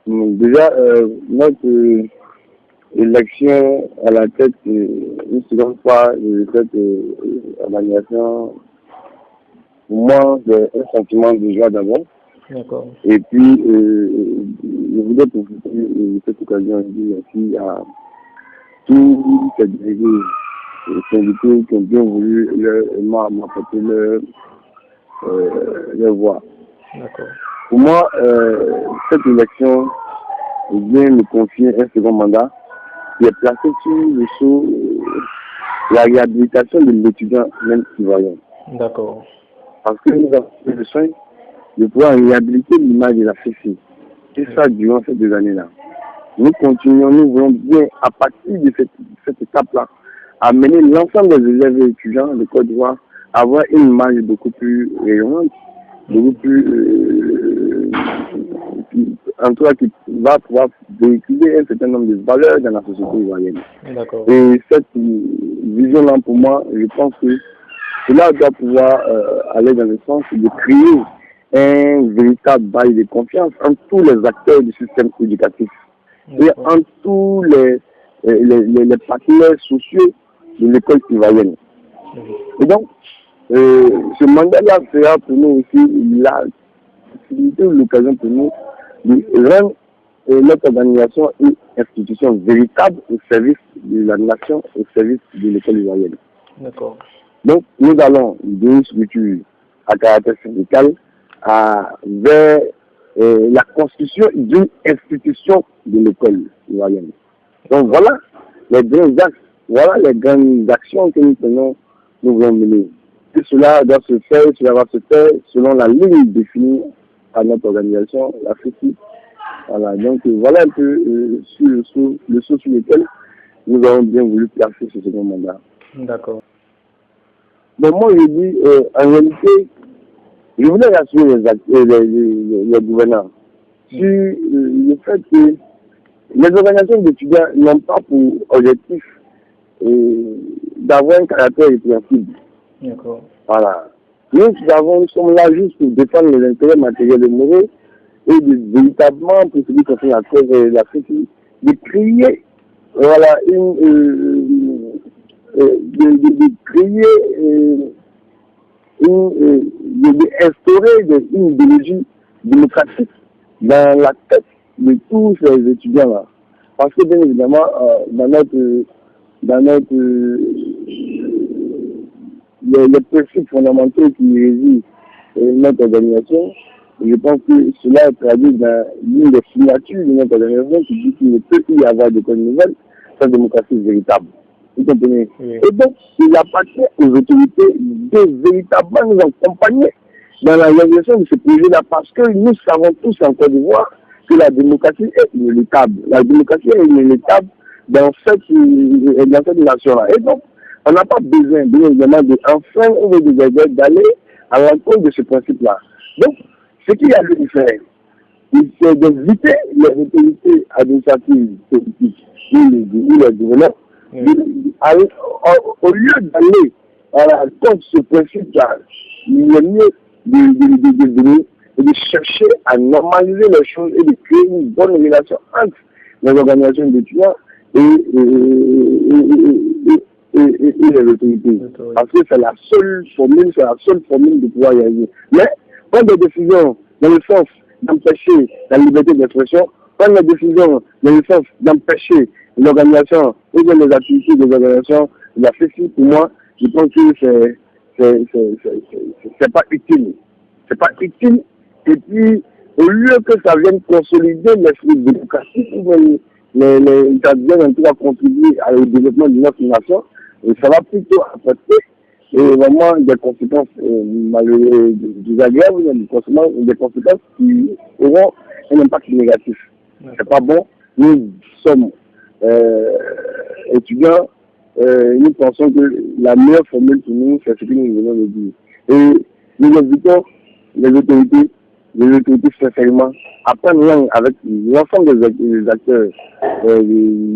Déjà, notre élection à la tête, une seconde fois, cette organisation, pour moi, c'est un sentiment de joie d'abord. D'accord. Et puis, je voudrais profiter de cette occasion de dire aussi à tous ces délégués syndiqués qui ont bien voulu m'apporter leur voix. D'accord. Pour moi, cette élection vient me confier un second mandat qui est placé sur le sceau la réhabilitation de l'étudiant même citoyen. D'accord. Parce que nous avons besoin de pouvoir réhabiliter l'image de la FECI. Et ça durant ces 2 années-là. Nous continuons, nous voulons bien, à partir de cette étape-là, amener l'ensemble des élèves et étudiants de Côte d'Ivoire à avoir une image beaucoup plus rayonnante, beaucoup plus, en tout cas, qui va pouvoir véhiculer un certain nombre de valeurs dans la société ivoirienne. Et cette vision-là, pour moi, je pense que cela doit pouvoir aller dans le sens de créer un véritable bail de confiance entre tous les acteurs du système éducatif et entre tous les partenaires sociaux de l'école ivoirienne. Et donc, ce mandat-là sera pour nous aussi la possibilité ou l'occasion pour nous de rendre notre organisation une institution véritable au service de la nation, au service de l'école ivoirienne. D'accord. Donc, nous allons d'une structure à caractère syndical vers la constitution d'une institution de l'école ivoirienne. Donc, voilà les grands axes, voilà les grandes actions que nous tenons, nous voulons mener. Et cela doit se faire, cela va se faire selon la ligne définie par notre organisation, la FECI. Voilà, donc voilà un peu sur le saut sur lequel nous avons bien voulu placer ce second mandat. D'accord. Donc moi je dis, en réalité, je voulais rassurer les gouvernants sur le fait que les organisations d'étudiants n'ont pas pour objectif d'avoir un caractère répréhensible. D'accord. Voilà. Nous sommes là juste pour défendre les intérêts matériels et moraux et véritablement, pour celui qui a fait la cause de la société, de créer, voilà, d'instaurer une idéologie démocratique dans la tête de tous ces étudiants-là. Parce que, bien évidemment, dans les principes fondamentaux qui régissent notre organisation, je pense que cela est traduit dans l'une des signatures de notre organisation qui dit qu'il ne peut y avoir d'école nouvelle sans démocratie véritable. Vous comprenez? Oui. Et donc, il appartient aux autorités de véritablement nous accompagner dans la réalisation de ce projet-là parce que nous savons tous en Côte d'Ivoire que la démocratie est inéluctable. La démocratie est inéluctable dans cette nation-là. Et donc, on n'a pas besoin, bien évidemment, d'aller à l'encontre de ce principe-là. Donc, ce qu'il y a de faire, c'est d'éviter les autorités administratives politiques ou les gouverneurs, au lieu d'aller contre ce principe-là, il est mieux de chercher à normaliser les choses et de créer une bonne relation entre les organisations d'étudiants et les autorités. Parce que c'est la seule formule de pouvoir y arriver. Mais prendre des décisions dans le sens d'empêcher la liberté d'expression, prendre des décisions dans le sens d'empêcher l'organisation et les activités des organisations de la FECI, pour moi, je pense que c'est pas utile. C'est pas utile. Et puis, au lieu que ça vienne consolider l'esprit démocratique, ça vienne en tout cas contribuer au développement de notre nation, ça va plutôt apporter vraiment des conséquences désagréables, des conséquences qui auront un impact négatif. C'est pas bon. Nous sommes étudiants, nous pensons que la meilleure formule pour nous, c'est ce que nous venons de dire. Et nous invitons les autorités sincèrement à prendre avec l'ensemble des acteurs de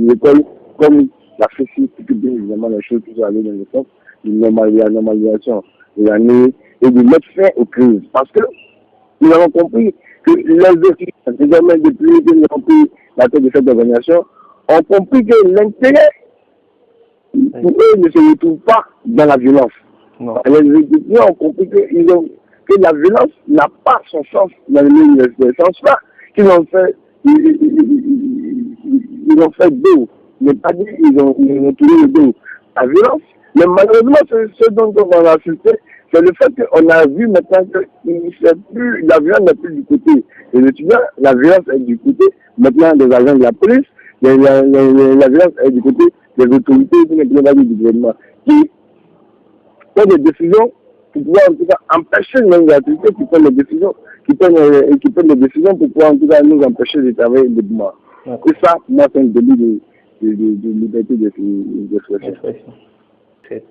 l'école, comme la FECI, pour que bien évidemment les choses puissent aller dans le sens de la normalisation de l'année et de mettre fin aux crises. Parce que nous avons compris que les étudiants, désormais depuis qu'ils ont pris la tête de cette organisation, ont compris que l'intérêt pour eux ne se retrouve pas dans la violence. Non. Les étudiants ont compris que la violence n'a pas son sens dans le milieu universitaire. C'est en cela qu'ils ont fait, ils ont fait dos. Mais pas dit ils ont tourné le dos. La violence, mais malheureusement, ce dont on va assister, c'est le fait qu'on a vu maintenant que la violence n'est plus du côté des étudiants, la violence est du côté maintenant des agents de la police, la violence est du côté des autorités du gouvernement qui prennent des décisions pour pouvoir en tout cas empêcher les activités qui prennent des décisions, qui prennent des décisions pour pouvoir en tout cas nous empêcher de travailler librement. Et ça, moi, c'est un délit de liberté d'expression.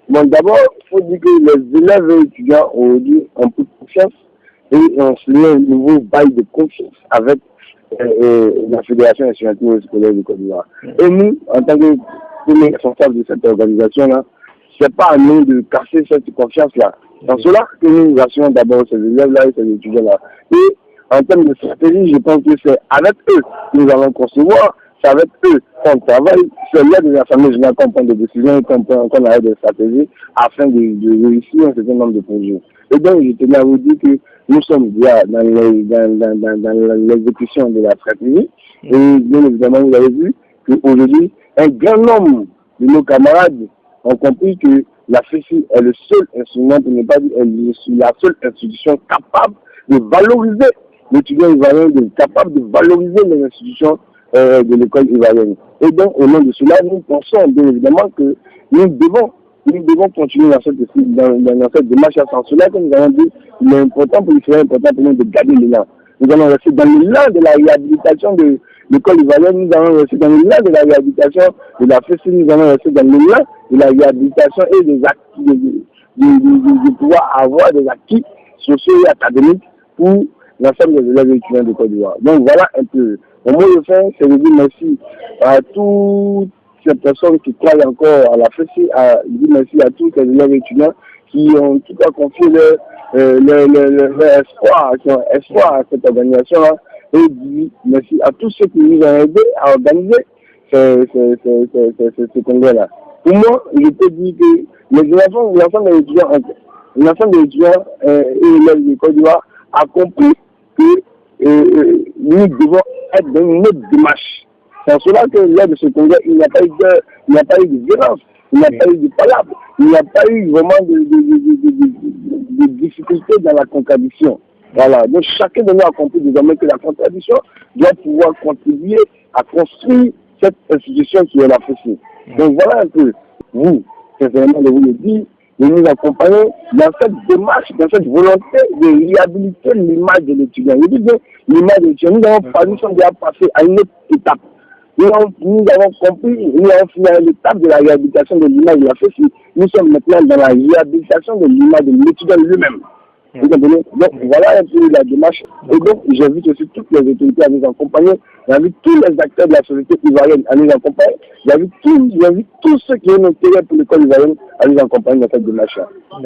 Bon, d'abord, il faut dire que les élèves et étudiants aujourd'hui ont pris confiance et ont signé un nouveau bail de confiance avec la Fédération nationale scolaire du Côte d'Ivoire. Et nous, en tant que premiers responsables de cette organisation-là, c'est pas à nous de casser cette confiance-là. Dans cela que nous rassurons d'abord ces élèves-là et ces étudiants-là. Et en termes de stratégie, je pense que c'est avec eux que nous allons concevoir, c'est avec eux qu'on travaille, c'est là de l'Assemblée générale qu'on prend des décisions et qu'on arrête des stratégies afin de réussir un certain nombre de projets. Et donc, je tenais à vous dire que nous sommes déjà dans l'exécution de la stratégie. Et bien évidemment, vous avez vu qu'aujourd'hui, un grand nombre de nos camarades ont compris que la FECI est le seul instrument, pour ne pas dire la seule institution capable de valoriser l'étudiant ivoirien, capable de valoriser les institutions de l'école ivoirienne. Et donc, au nom de cela, nous pensons bien évidemment que nous devons continuer dans cette démarche. En cela que nous avons dit, il est important pour nous de garder l'élan. Nous allons rester dans l'élan de la réhabilitation de l'école ivoirienne, nous allons rester dans l'élan de la réhabilitation de la FECI, nous allons rester dans l'élan de la réhabilitation et des acquis, de pouvoir avoir des acquis sociaux et académiques pour l'ensemble des élèves et étudiants de Côte d'Ivoire. Donc voilà un peu. Au mot de fin, c'est de dire merci à toutes ces personnes qui croient encore à la FECI, dire merci à tous les élèves et étudiants qui ont en tout cas confié leur espoir à cette organisation-là. Et dire merci à tous ceux qui nous ont aidés à organiser ce congrès-là. Pour moi, je peux dire que l'ensemble des étudiants et élèves de Côte d'Ivoire a compris que nous devons être dans une autre démarche. C'est en cela que lors de ce congrès, il n'y a pas eu de violence, il n'y a pas eu de palabres, il n'y a pas eu vraiment de difficultés dans la contradiction. Voilà. Donc chacun de nous a compris désormais que la contradiction doit pouvoir contribuer à construire cette institution qui est la FECI. Donc voilà un peu, vous, sincèrement de vous le dire, de nous accompagner dans cette démarche, dans cette volonté de réhabiliter l'image de l'étudiant. Je dis bien l'image de l'étudiant. Nous sommes déjà passés à une autre étape. Nous avons compris, nous avons fini à l'étape de la réhabilitation de l'image de la FECI. Nous sommes maintenant dans la réhabilitation de l'image de l'étudiant lui-même. Vous comprenez? Donc voilà un peu la démarche. Et donc j'invite aussi toutes les autorités à nous accompagner. J'invite tous les acteurs de la société ivoirienne à nous accompagner. J'invite tous ceux qui ont un intérêt pour l'école ivoirienne à nous accompagner dans cette démarche.